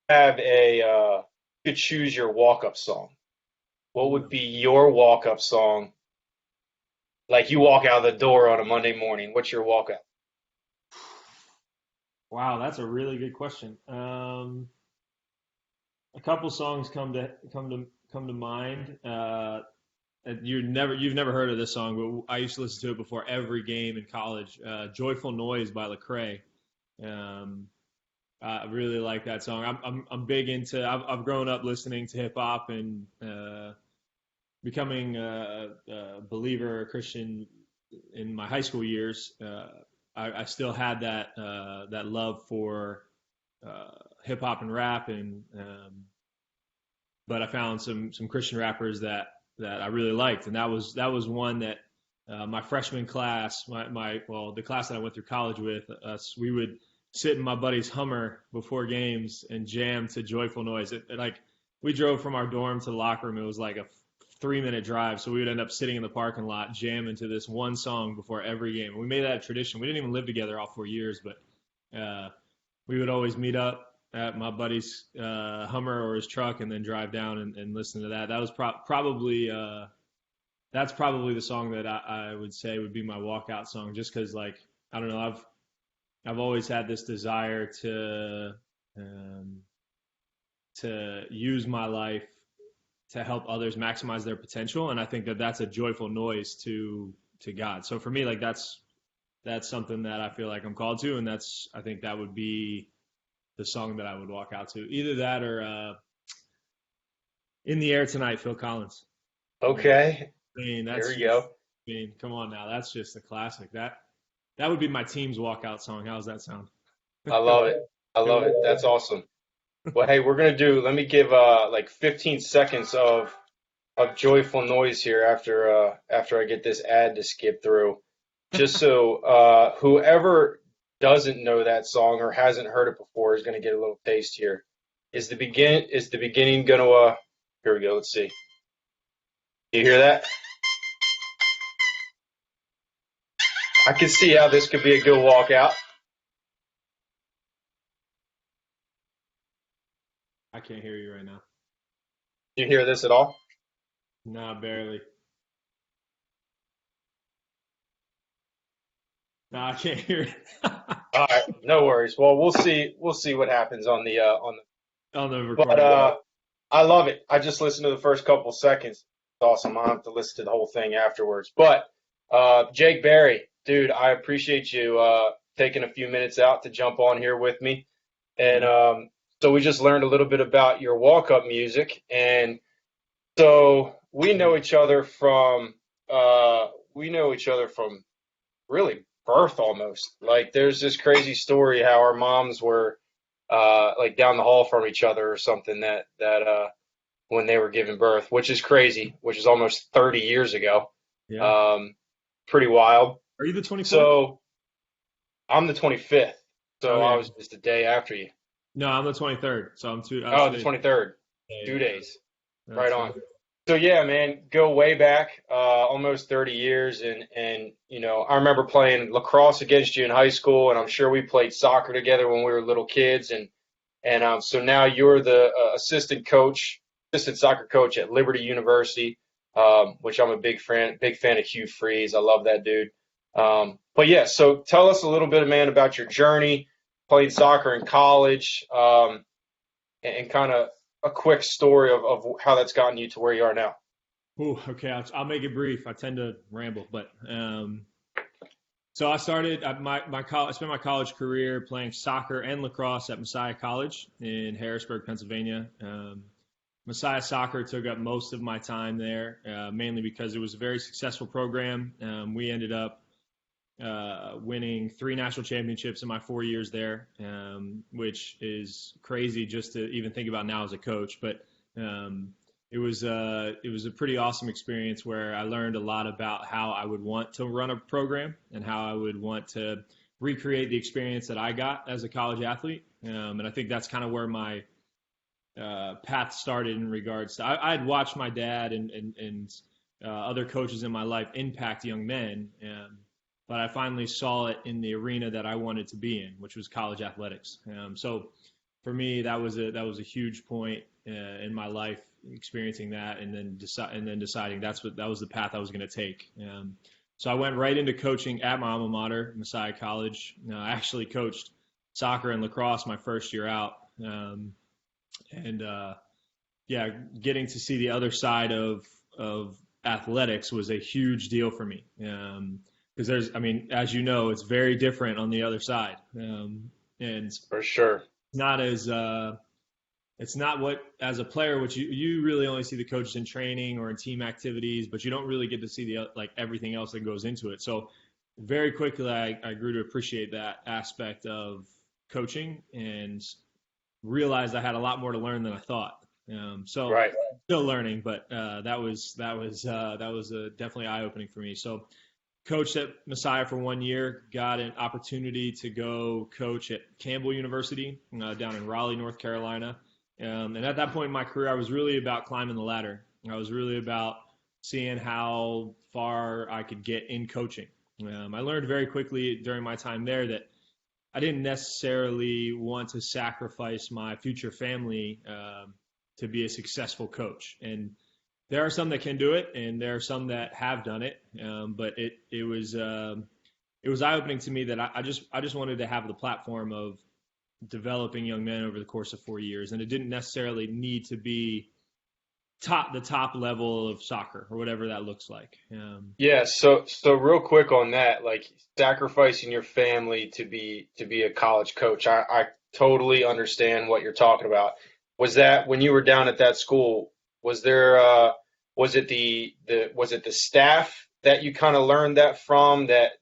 have you could choose your walk-up song. What would be your walk-up song? Like you walk out the door on a Monday morning. What's your walk-up? Wow, that's a really good question. A couple songs come to mind. And you've never heard of this song, but I used to listen to it before every game in college. "Joyful Noise" by Lecrae. Um, I really like that song. I'm big into. I've grown up listening to hip hop and becoming a believer, a Christian in my high school years. I still had that love for hip hop and rap, and but I found some Christian rappers that I really liked, and that was one that my freshman class, the class that I went through college with, we would sit in my buddy's Hummer before games and jam to "Joyful Noise." Like we drove from our dorm to the locker room. It was like a 3-minute drive, so we would end up sitting in the parking lot jamming to this one song before every game. We made that a tradition. We didn't even live together all 4 years, but we would always meet up at my buddy's Hummer or his truck, and then drive down and listen to that. That was probably that's probably the song that I would say would be my walkout song, just because like I don't know, I've always had this desire um, to use my life to help others maximize their potential, and I think that that's a joyful noise to God. So for me, like that's something that I feel like I'm called to, and I think that would be the song that I would walk out to. Either that or "In the Air Tonight," Phil Collins. Okay, I mean, there that's we just. go. I mean, come on now, that's just a classic. That would be my team's walkout song. How does that sound? I love it. I love it. That's awesome. Well, hey, let me give like 15 seconds of joyful noise here after I get this ad to skip through. Just so whoever doesn't know that song or hasn't heard it before is going to get a little taste here. Is the beginning gonna here we go, let's see. You hear that? I can see how this could be a good walkout. I can't hear you right now. You hear this at all? Nah, barely. Nah, I can't hear it. All right, no worries. Well, we'll see what happens on the On the but recording. I love it. I just listened to the first couple seconds. It's awesome. I'll have to listen to the whole thing afterwards. But Jake Barry, dude, I appreciate you taking a few minutes out to jump on here with me. And so we just learned a little bit about your walk-up music, and so we know each other from really birth almost. Like there's this crazy story how our moms were like down the hall from each other or something that when they were giving birth, which is crazy, which is almost 30 years ago. Yeah. Um, Pretty wild. Are you the 24th? So I'm the 25th, Oh so I yeah. was just a day after you. No, I'm the 23rd. So I'm two. Oh, the Today's 23rd, day. 2 days. Right That's on. right. So yeah, man, go way back, almost 30 years, and I remember playing lacrosse against you in high school, and I'm sure we played soccer together when we were little kids, and so now you're the assistant soccer coach at Liberty University, which I'm a big fan of Hugh Freeze. I love that dude. But yeah, so tell us a little bit, man, about your journey playing soccer in college, and kind of a quick story of how that's gotten you to where you are now. Ooh, okay, I'll make it brief. I tend to ramble, but so I started I spent my college career playing soccer and lacrosse at Messiah College in Harrisburg, Pennsylvania. Messiah Soccer took up most of my time there, mainly because it was a very successful program. We ended up winning 3 national championships in my 4 years there, which is crazy just to even think about now as a coach. But um, it was a pretty awesome experience where I learned a lot about how I would want to run a program and how I would want to recreate the experience that I got as a college athlete. And I think that's kind of where my path started in regards to I had watched my dad and other coaches in my life impact young men, but I finally saw it in the arena that I wanted to be in, which was college athletics. So for me, that was a huge point in my life, experiencing that, and then deciding that was the path I was going to take. So I went right into coaching at my alma mater, Messiah College. I actually coached soccer and lacrosse my first year out, and yeah, getting to see the other side of athletics was a huge deal for me. Because I mean, as you know, it's very different on the other side, and For sure. not as it's not what as a player, which you really only see the coaches in training or in team activities, but you don't really get to see the like everything else that goes into it. So very quickly, I grew to appreciate that aspect of coaching and realized I had a lot more to learn than I thought. So Right. still learning, but that was definitely eye opening for me. So coached at Messiah for 1 year, got an opportunity to go coach at Campbell University down in Raleigh, North Carolina. And at that point in my career, I was really about climbing the ladder. I was really about seeing how far I could get in coaching. I learned very quickly during my time there that I didn't necessarily want to sacrifice my future family to be a successful coach. And there are some that can do it, and there are some that have done it. But it was eye opening to me that I just wanted to have the platform of developing young men over the course of 4 years, and it didn't necessarily need to be the top level of soccer or whatever that looks like. Yeah, so real quick on that, like sacrificing your family to be a college coach. I totally understand what you're talking about. Was that when you were down at that school, was there was it the staff that you kind of learned that from, that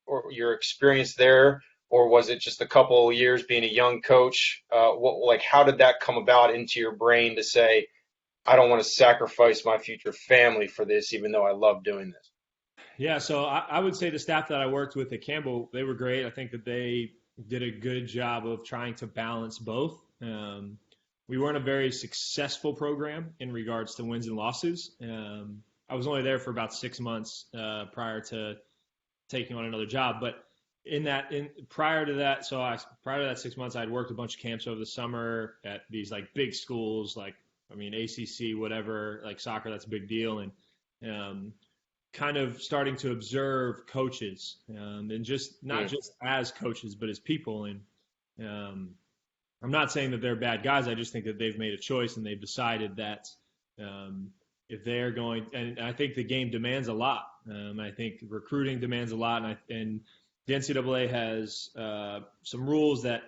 or your experience there, or was it just a couple of years being a young coach? Like how did that come about into your brain to say, I don't want to sacrifice my future family for this, even though I love doing this? Yeah, so I would say the staff that I worked with at Campbell, they were great. I think that they did a good job of trying to balance both. We weren't a very successful program in regards to wins and losses. I was only there for about 6 months prior to taking on another job, but prior to that, prior to that 6 months, I'd worked a bunch of camps over the summer at these like big schools, like I mean ACC, whatever, like soccer, that's a big deal, and kind of starting to observe coaches, and just not just as coaches, but as people. And I'm not saying that they're bad guys. I just think that they've made a choice and they've decided that if they're going, and I think the game demands a lot. I think recruiting demands a lot, and the NCAA has some rules that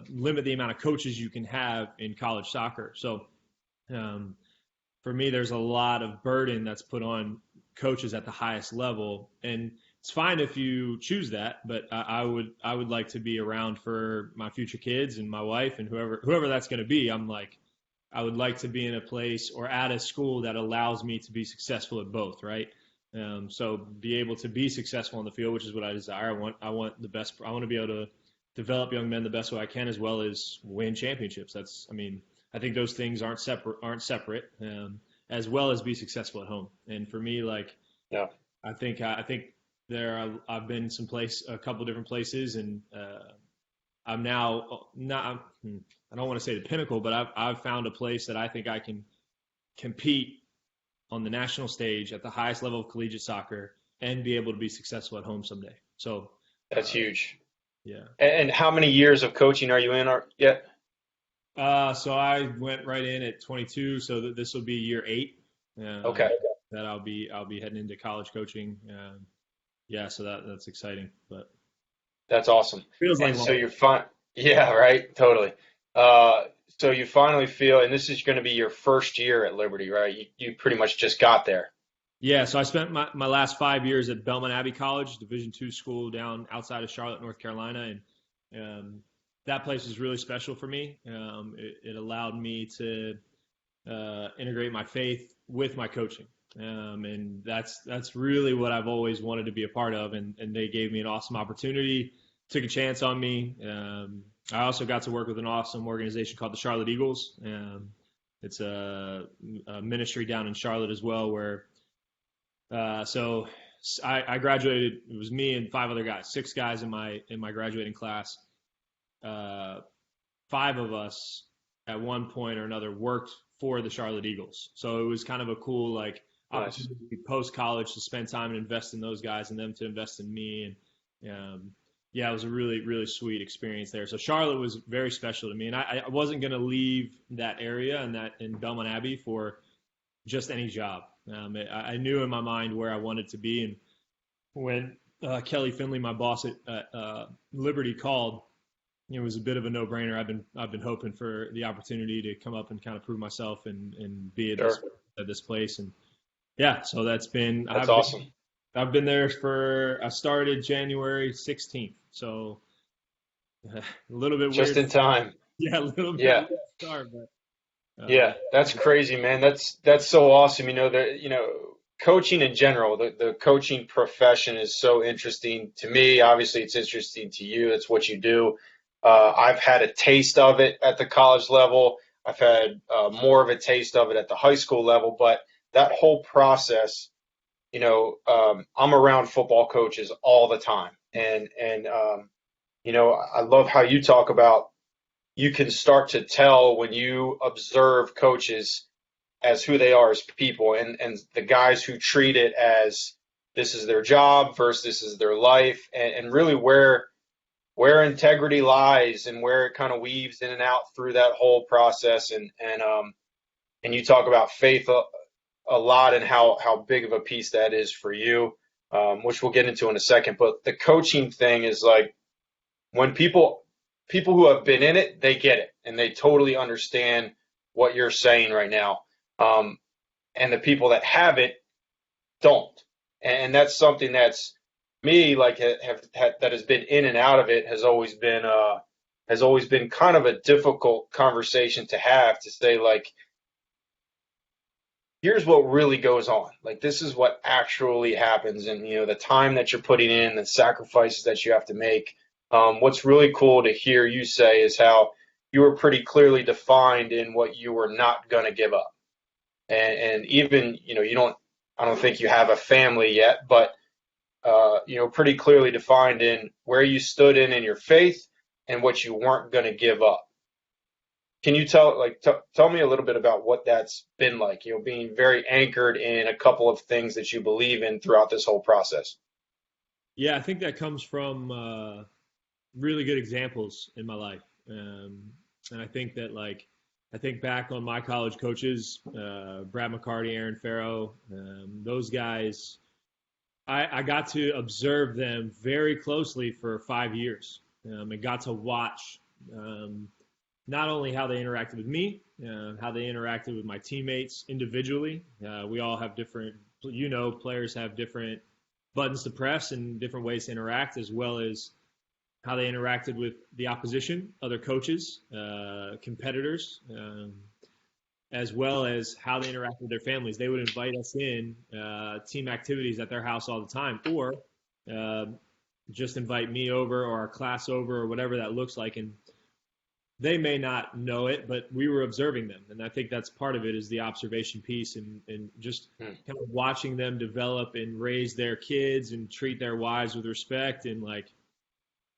limit the amount of coaches you can have in college soccer. So for me, there's a lot of burden that's put on coaches at the highest level, and it's fine if you choose that, but I would like to be around for my future kids and my wife and whoever that's going to be. I would like to be in a place or at a school that allows me to be successful at both, right? So be able to be successful on the field, which is what I desire. I want the best. I want to be able to develop young men the best way I can, as well as win championships. I think those things aren't separate, as well as be successful at home. And for me, like, Yeah. I think I've been a couple different places, and I'm now not. I don't want to say the pinnacle, but I've found a place that I think I can compete on the national stage at the highest level of collegiate soccer and be able to be successful at home someday. So That's huge. yeah. And how many years of coaching are you in yet? So I went right in at 22, so this will be year 8. Okay. That I'll be heading into college coaching. Yeah, so that's exciting, but That's awesome. feels like And so long. you're fine. Yeah, right. Totally. Uh, so you finally feel, and this is going to be your first year at Liberty, right? You pretty much just got there. Yeah, so I spent my last 5 years at Belmont Abbey College, Division II school down outside of Charlotte, North Carolina, and that place is really special for me. It allowed me to integrate my faith with my coaching, and that's really what I've always wanted to be a part of. And they gave me an awesome opportunity, took a chance on me. I also got to work with an awesome organization called the Charlotte Eagles. It's a ministry down in Charlotte as well, where so I graduated. It was me and 5 other guys, 6 guys in my graduating class. 5 of us at one point or another worked for the Charlotte Eagles. So it was kind of a cool like Nice. opportunity post college to spend time and invest in those guys and them to invest in me. And yeah, it was a really, really sweet experience there. So Charlotte was very special to me, and I wasn't going to leave that area and that in Belmont Abbey for just any job. I knew in my mind where I wanted to be, and when Kelly Finley, my boss at Liberty, called, it was a bit of a no-brainer. I've been hoping for the opportunity to come up and kind of prove myself and be Sure. at this place. And yeah, so that's been That's awesome. I've been there I started January 16th, so a little bit Just weird. in time. Yeah, a little bit Yeah. weird to start, but Yeah. That's crazy, man. That's so awesome. Coaching in general, the coaching profession is so interesting to me. Obviously, it's interesting to you. That's what you do. I've had a taste of it at the college level. I've had more of a taste of it at the high school level, but that whole process, I'm around football coaches all the time, and I love how you talk about you can start to tell when you observe coaches as who they are as people, and the guys who treat it as this is their job versus this is their life, and really where integrity lies and where it kind of weaves in and out through that whole process, and you talk about faith a lot and how big of a piece that is for you, which we'll get into in a second. But the coaching thing is like when people who have been in it, they get it and they totally understand what you're saying right now. Um, and the people that haven't don't. And that's something that's me like that has been in and out of it has always been kind of a difficult conversation to have to say like here's what really goes on. Like this is what actually happens, and the time that you're putting in, the sacrifices that you have to make. What's really cool to hear you say is how you were pretty clearly defined in what you were not going to give up, and even you don't. I don't think you have a family yet, but pretty clearly defined in where you stood in your faith and what you weren't going to give up. Can you tell me a little bit about what that's been like, being very anchored in a couple of things that you believe in throughout this whole process? yeah, I think that comes from really good examples in my life. And I think that I think back on my college coaches, Brad McCarty, Aaron Farrow, those guys, I got to observe them very closely for 5 years, and got to watch not only how they interacted with me, how they interacted with my teammates individually. We all have different, players have different buttons to press and different ways to interact, as well as how they interacted with the opposition, other coaches, competitors, as well as how they interact with their families. They would invite us in team activities at their house all the time, or just invite me over or our class over or whatever that looks like. And they may not know it, but we were observing them. And I think that's part of it is the observation piece and just kind of watching them develop and raise their kids and treat their wives with respect and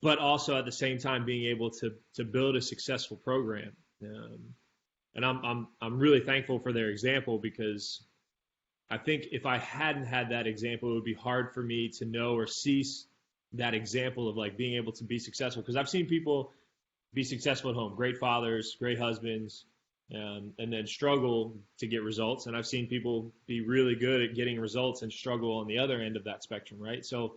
but also at the same time being able to build a successful program. And I'm really thankful for their example because I think if I hadn't had that example, it would be hard for me to know or see that example of being able to be successful. Because I've seen people be successful at home, great fathers, great husbands, and then struggle to get results. And I've seen people be really good at getting results and struggle on the other end of that spectrum, right? So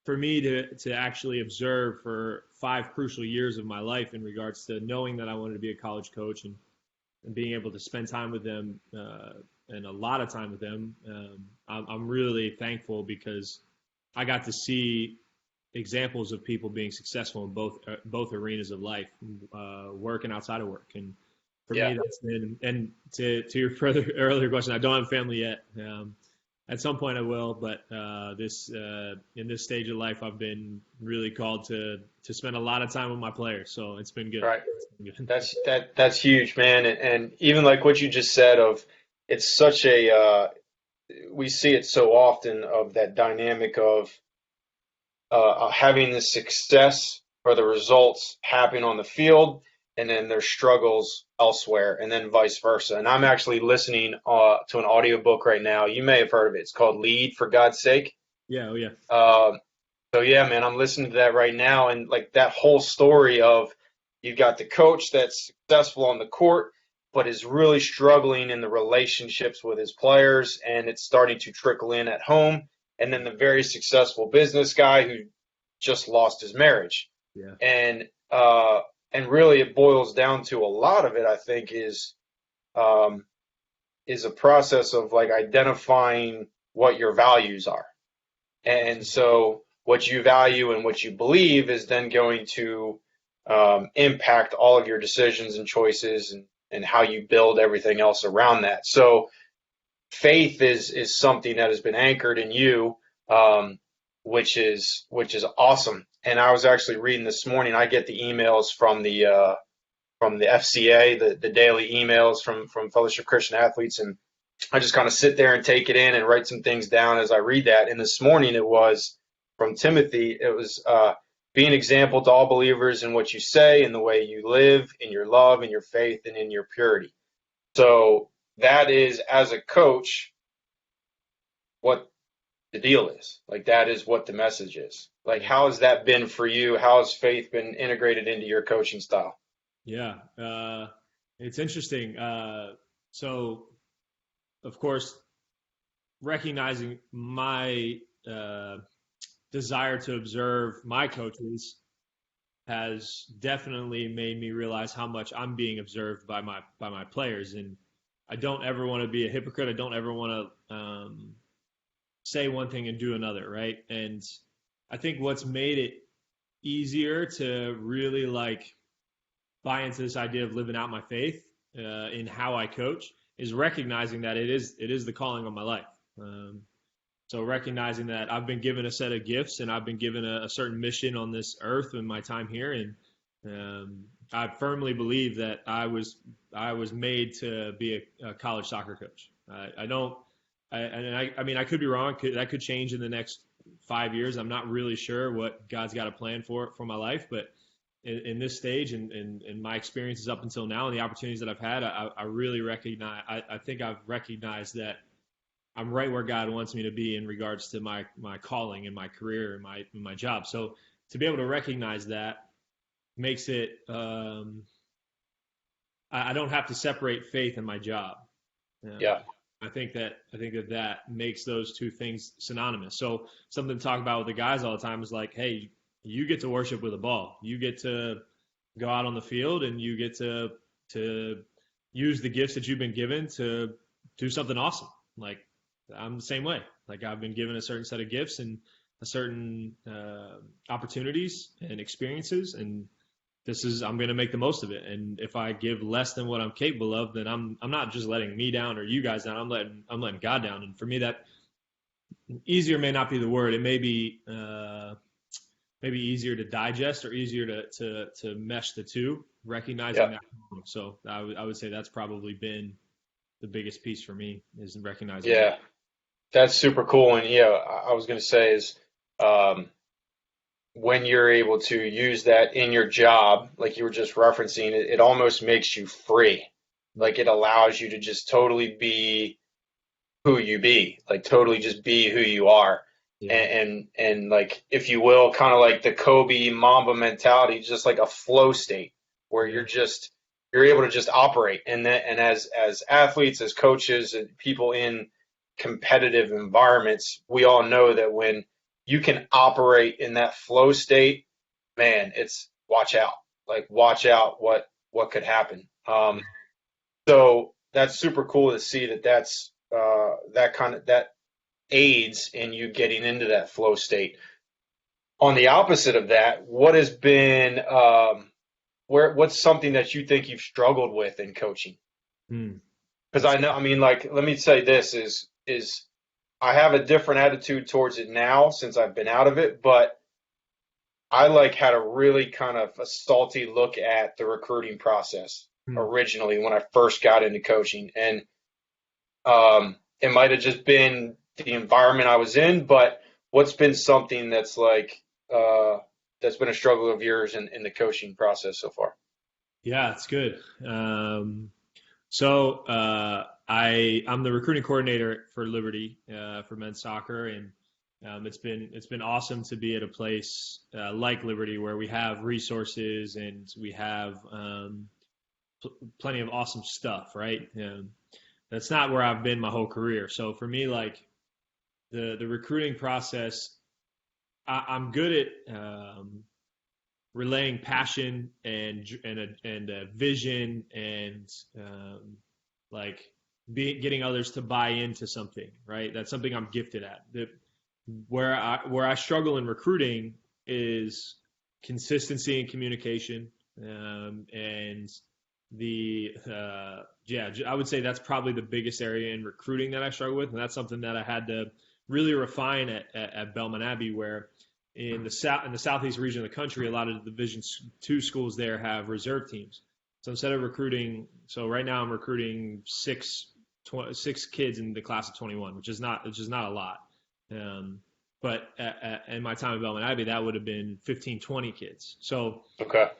for me to actually observe for 5 crucial years of my life in regards to knowing that I wanted to be a college coach and being able to spend time with them and a lot of time with them, I'm really thankful because I got to see examples of people being successful in both arenas of life, work and outside of work. And for Yeah. me, that's been, and to your earlier question, I don't have a family yet. At some point I will, but in this stage of life, I've been really called to spend a lot of time with my players. So it's been good. Right. It's been good. That's huge, man. And even like what you just said of it's such we see it so often of that dynamic of having the success or the results happen on the field, and then there's struggles elsewhere, and then vice versa. And I'm actually listening to an audiobook right now. You may have heard of it. It's called Lead for God's Sake. Yeah. Oh, yeah. Um, so yeah, man, I'm listening to that right now, and like that whole story of you've got the coach that's successful on the court, but is really struggling in the relationships with his players, and it's starting to trickle in at home. And then the very successful business guy who just lost his marriage, Yeah. and uh, and really it boils down to a lot of it. I think um, is a process of like identifying what your values are. And so what you value and what you believe is then going to impact all of your decisions and choices and how you build everything else around that. So faith is something that has been anchored in you, which is awesome. And I was actually reading this morning. I get the emails from the FCA, the daily emails from Fellowship Christian Athletes, and I just kind of sit there and take it in and write some things down as I read that. And this morning it was from Timothy. It was be an example to all believers in what you say, in the way you live, in your love, in your faith, and in your purity. So that is, as a coach, what the deal is. Like that is what the message is. Like how has that been for you? How has faith been integrated into your coaching style? Yeah. It's interesting. So, of course, recognizing my desire to observe my coaches has definitely made me realize how much I'm being observed by my players, and I don't ever want to be a hypocrite. I don't ever want to say one thing and do another, right? And I think what's made it easier to really like buy into this idea of living out my faith in how I coach is recognizing that it is the calling of my life. So recognizing that I've been given a set of gifts and I've been given a certain mission on this earth in my time here, and I firmly believe that I was made to be a college soccer coach. I don't. I mean, I could be wrong. That could change in the next 5 years. I'm not really sure what God's got a plan for my life, but in this stage and in my experiences up until now and the opportunities that I've had, I really recognize. I think I've recognized that I'm right where God wants me to be in regards to my calling and my career and my job. So to be able to recognize that makes it. I don't have to separate faith and my job. Yeah. I think that makes those two things synonymous. So something to talk about with the guys all the time is like, hey, you get to worship with a ball. You get to go out on the field and you get to use the gifts that you've been given to do something awesome. Like I'm the same way. Like I've been given a certain set of gifts and a certain opportunities and experiences, and I'm going to make the most of it. And if I give less than what I'm capable of, then I'm not just letting me down or you guys down. I'm letting God down. And for me, that easier may not be the word. It may be maybe easier to digest or easier to mesh the two, recognizing Yeah. that. So I would say that's probably been the biggest piece for me is recognizing that. Yeah. That's super cool. And yeah, I was going to say is um, when you're able to use that in your job, like you were just referencing, it almost makes you free. Like it allows you to just totally be who you be, like totally just be who you are. Yeah. And like, if you will, kind of like the Kobe Mamba mentality, just like a flow state where Yeah. you're able to just operate. And as athletes, as coaches, and people in competitive environments, we all know that when you can operate in that flow state, man, it's watch out. Like watch out what could happen. So that's super cool to see that aids in you getting into that flow state. On the opposite of that, what has been what's something that you think you've struggled with in coaching? Hmm. Because That's I know, I mean, like, let me say this is I have a different attitude towards it now since I've been out of it, but I like had a really kind of a salty look at the recruiting process hmm. originally when I first got into coaching, and it might have just been the environment I was in, but what's been something that's like that's been a struggle of yours in the coaching process so far? Yeah, it's good. So I'm the recruiting coordinator for Liberty for men's soccer, and it's been awesome to be at a place like Liberty where we have resources and we have plenty of awesome stuff. Right? That's not where I've been my whole career. So for me, like the recruiting process, I'm good at relaying passion and a vision and like getting others to buy into something, right? That's something I'm gifted at. Where I struggle in recruiting is consistency and communication, and I would say that's probably the biggest area in recruiting that I struggle with, and that's something that I had to really refine at Belmont Abbey, where in the southeast region of the country, a lot of the Division II schools there have reserve teams. So instead of recruiting, so right now I'm recruiting six kids in the class of 21, which is not a lot. Um, but in my time at Belmont Abbey, that would have been 15, 20 kids. So Okay.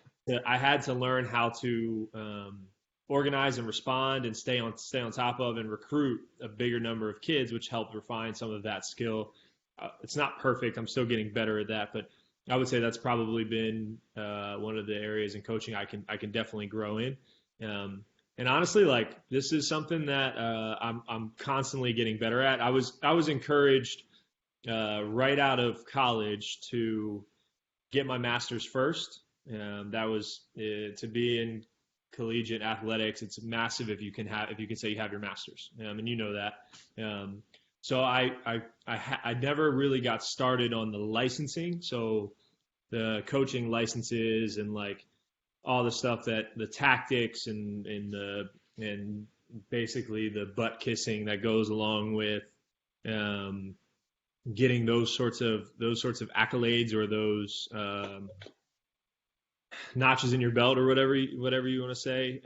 I had to learn how to organize and respond and stay on top of and recruit a bigger number of kids, which helped refine some of that skill. It's not perfect. I'm still getting better at that, but I would say that's probably been one of the areas in coaching I can definitely grow in. And honestly, like this is something that I'm constantly getting better at. I was encouraged right out of college to get my master's first. That was to be in collegiate athletics. It's massive if you can say you have your master's, and you know that. So I never really got started on the licensing. So the coaching licenses and like all the stuff that the tactics and basically the butt kissing that goes along with um, getting those sorts of accolades or those notches in your belt or whatever you want to say.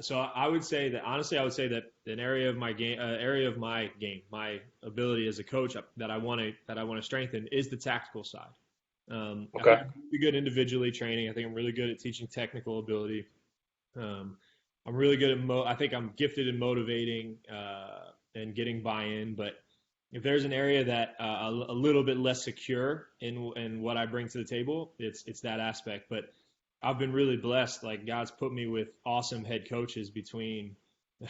So I would say that honestly, I would say that an area of my game, my ability as a coach that I want to strengthen is the tactical side. I Okay. think I'm really good individually training. I think I'm really good at teaching technical ability. Um, I'm really good at I think I'm gifted in motivating and getting buy-in. But if there's an area that a little bit less secure in what I bring to the table, it's that aspect. But I've been really blessed. Like God's put me with awesome head coaches between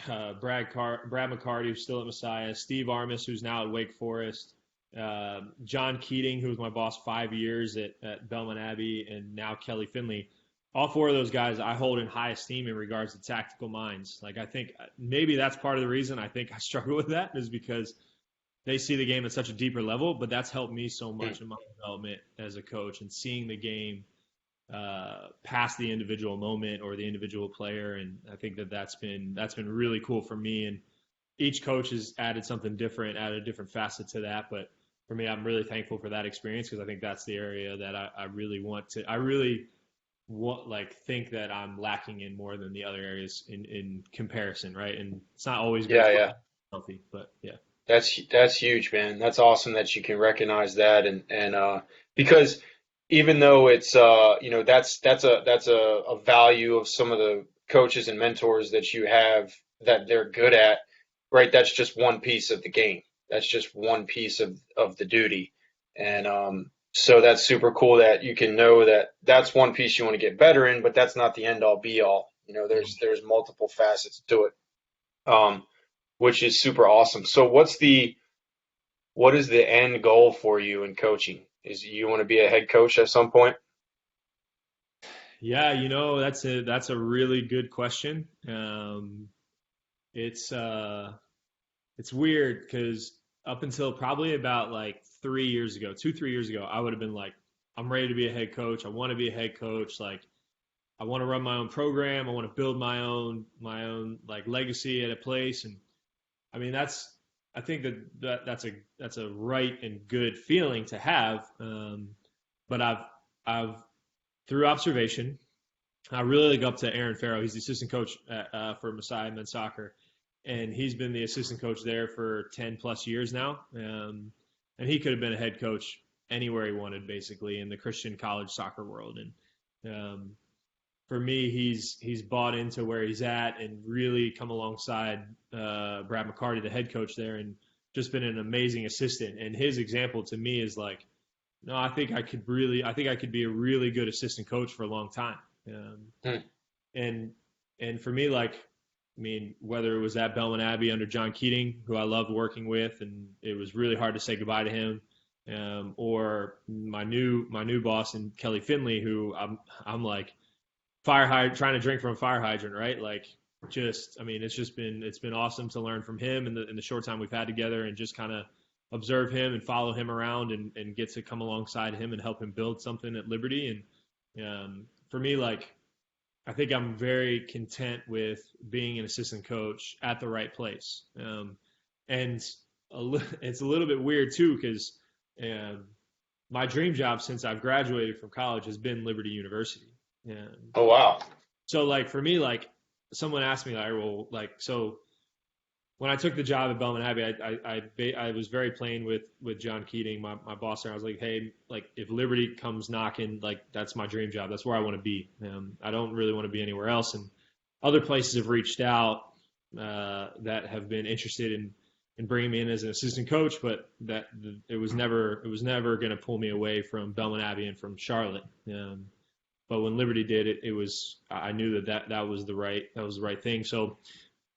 Brad McCarty, who's still at Messiah, Steve Armis, who's now at Wake Forest, John Keating, who was my boss 5 years at Belmont Abbey, and now Kelly Finley. All four of those guys I hold in high esteem in regards to tactical minds. Like I think maybe that's part of the reason I think I struggle with that is because they see the game at such a deeper level, but that's helped me so Hmm. much in my development as a coach and seeing the game past the individual moment or the individual player. And I think that's been really cool for me. And each coach has added something different, added a different facet to that. But for me, I'm really thankful for that experience because I think that's the area that I really want to. I really like think that I'm lacking in more than the other areas in comparison, right? And it's not always good Yeah, for yeah. healthy, but yeah. That's huge, man. That's awesome that you can recognize that and because even though it's that's a value of some of the coaches and mentors that you have that they're good at, right? That's just one piece of the game. That's just one piece of the duty. And so that's super cool that you can know that that's one piece you want to get better in, but that's not the end all be all. There's multiple facets to it. Um, which is super awesome. So what is the end goal for you in coaching? Is you want to be a head coach at some point? Yeah, that's a really good question. It's it's weird because up until probably about like 3 years ago, 2, 3 years ago, I would have been like, I'm ready to be a head coach. I want to be a head coach. Like, I want to run my own program. I want to build my own like legacy at a place. And I mean, I think that's a right and good feeling to have. But I've through observation, I really look up to Aaron Farrow. He's the assistant coach for Messiah Men's Soccer, and he's been the assistant coach there for 10 plus years now. And he could have been a head coach anywhere he wanted, basically, in the Christian college soccer world. And for me, he's bought into where he's at and really come alongside Brad McCarty, the head coach there, and just been an amazing assistant. And his example to me is like, no, I think I could be a really good assistant coach for a long time. Hmm. And and for me, like, I mean, whether it was at Belmont Abbey under John Keating, who I loved working with, and it was really hard to say goodbye to him, or my new boss in Kelly Finley, who I'm like trying to drink from a fire hydrant, right? Like, just, I mean, it's been awesome to learn from him in the short time we've had together, and just kind of observe him and follow him around, and get to come alongside him and help him build something at Liberty. And for me, like, I think I'm very content with being an assistant coach at the right place. And it's a little bit weird too, because um, my dream job since I've graduated from college has been Liberty University. Oh, wow. So like for me, like, someone asked me, like, well, like, so when I took the job at Belmont Abbey, I was very plain with John Keating, my boss there. I was like, hey, like, if Liberty comes knocking, like, that's my dream job. That's where I want to be. I don't really want to be anywhere else. And other places have reached out that have been interested in bringing me in as an assistant coach, but it was never going to pull me away from Belmont Abbey and from Charlotte. But when Liberty did it, I knew that was the right thing. So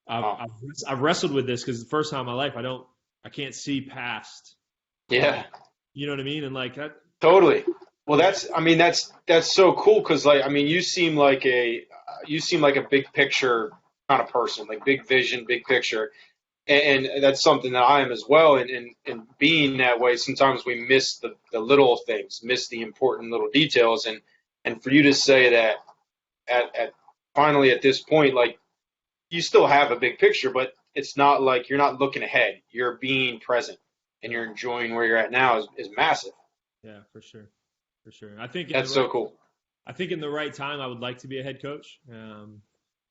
Wow. I've wrestled with this because the first time in my life I can't see past. Yeah, You know what I mean? And like that. totally. Well, I mean, that's so cool because, like, I mean, you seem like a big picture kind of person, like big vision, big picture. And that's something that I am as well. And being that way, sometimes we miss the little things, miss the important little details. And for you to say that at finally at this point, like, you still have a big picture, but it's not like you're not looking ahead. You're being present and you're enjoying where you're at now is massive. Yeah, for sure, for sure. I think That's so cool. in the right time, I would like to be a head coach,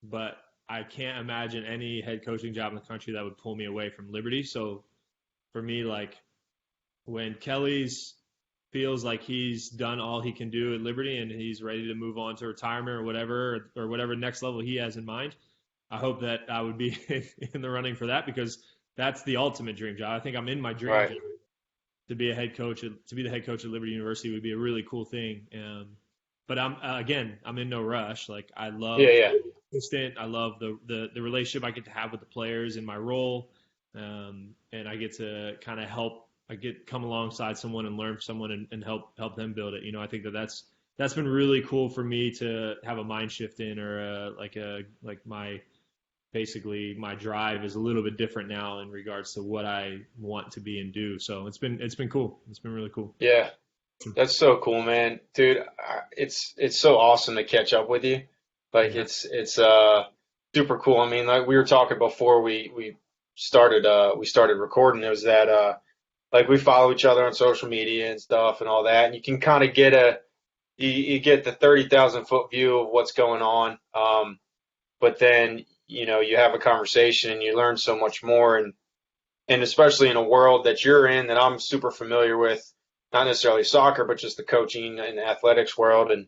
but I can't imagine any head coaching job in the country that would pull me away from Liberty. So for me, like, when Kelly's feels like he's done all he can do at Liberty and he's ready to move on to retirement or whatever next level he has in mind, I hope that I would be in the running for that, because that's the ultimate dream job. I think I'm in my dream Right. job. To be the head coach at Liberty University would be a really cool thing. But I'm in no rush. Like, I Yeah, love yeah. assistant. I love the relationship I get to have with the players in my role, and I get to kind of help. Come alongside someone and learn from someone and help them build it. You know, I think that's been really cool for me to have a mind shift in, or basically my drive is a little bit different now in regards to what I want to be and do. So it's been cool. It's been really cool. Yeah. That's so cool, man. Dude, it's so awesome to catch up with you. Like, Yeah. it's super cool. I mean, like we were talking before we started recording, it was that like we follow each other on social media and stuff and all that, and you can kind of get you get the 30,000 foot view of what's going on. But then, you have a conversation and you learn so much more, and especially in a world that you're in that I'm super familiar with, not necessarily soccer, but just the coaching and athletics world. And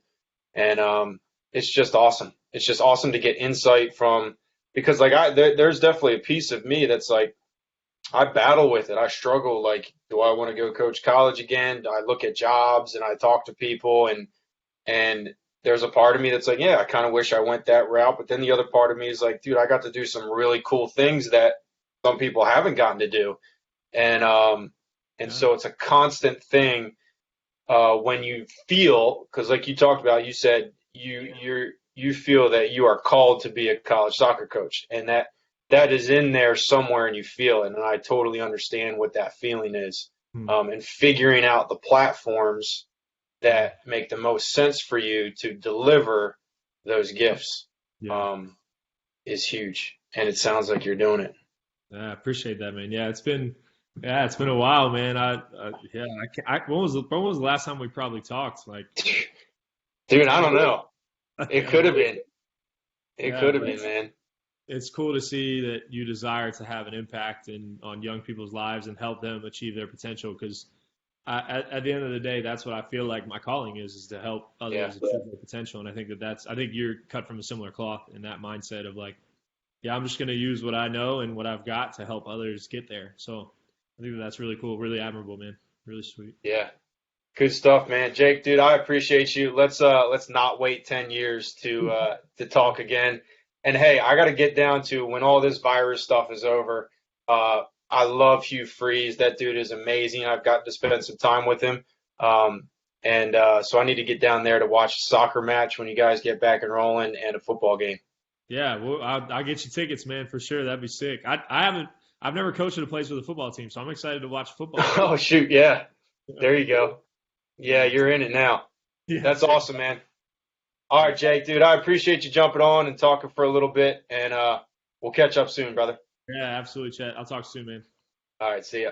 it's just awesome. It's just awesome to get insight from, because like there's definitely a piece of me that's like, I battle with it. I struggle. Like, do I want to go coach college again? I look at jobs and I talk to people, and there's a part of me that's like, yeah, I kind of wish I went that route. But then the other part of me is like, dude, I got to do some really cool things that some people haven't gotten to do. And Yeah. so it's a constant thing when you feel, because like you talked about, you said you feel that you are called to be a college soccer coach, and that is in there somewhere, and you feel it. And I totally understand what that feeling is. Hmm. And figuring out the platforms that make the most sense for you to deliver those gifts Yeah. um, is huge. And it sounds like you're doing it. I appreciate that, man. It's been a while, man. Yeah. When was the last time we probably talked? Like, Dude, I don't know. It yeah, could have been. It yeah, could have but been, man. it's cool to see that you desire to have an impact on young people's lives and help them achieve their potential. Because at the end of the day, that's what I feel like my calling is to help Yeah. others achieve their potential. And I think I think you're cut from a similar cloth in that mindset of like, yeah, I'm just going to use what I know and what I've got to help others get there. So I think that's really cool, really admirable, man. Really sweet. Yeah. Good stuff, man. Jake, dude, I appreciate you. Let's not wait 10 years to talk again. And hey, I got to get down to when all this virus stuff is over. I love Hugh Freeze. That dude is amazing. I've got to spend some time with him. So I need to get down there to watch a soccer match when you guys get back and rolling and a football game. Yeah, well, I'll get you tickets, man, for sure. That'd be sick. I've never coached at a place with a football team, so I'm excited to watch a football game. Oh, shoot. Yeah. There you go. Yeah, you're in it now. Yeah, That's awesome, man. All right, Jake, dude, I appreciate you jumping on and talking for a little bit, and we'll catch up soon, brother. yeah, absolutely, Chet. I'll talk soon, man. All right, see ya.